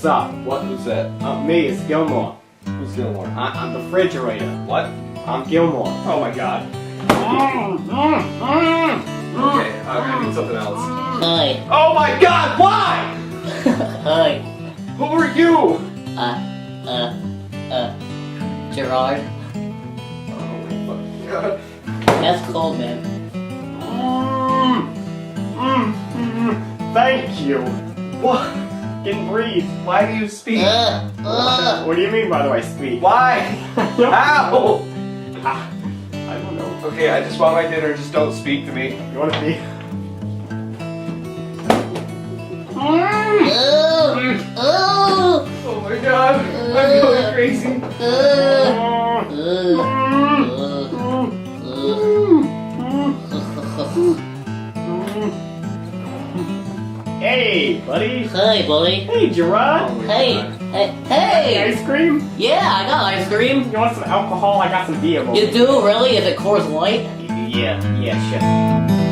what's up? What? Who's that? Me, it's Gilmore. Who's Gilmore? I'm the refrigerator. What? I'm Gilmore. Oh my god. Okay, I need something else. Hi. Oh my god, why? Hi. Who are you? Gerard. Oh my fucking god. That's cold, man. Thank you. What? Can breathe. Why do you speak? What do you mean, by the way, speak? Why? How? I don't know. Okay, I just want my dinner, just don't speak to me. You want to be? Oh my god, I'm going crazy. Hey, buddy. Hey, buddy. Hey, Gerard. Oh my Hey, God. hey. Ice cream? Yeah, I got ice cream. You want some alcohol? I got some beer. You do, really? Is it Coors Light? Yeah, sure.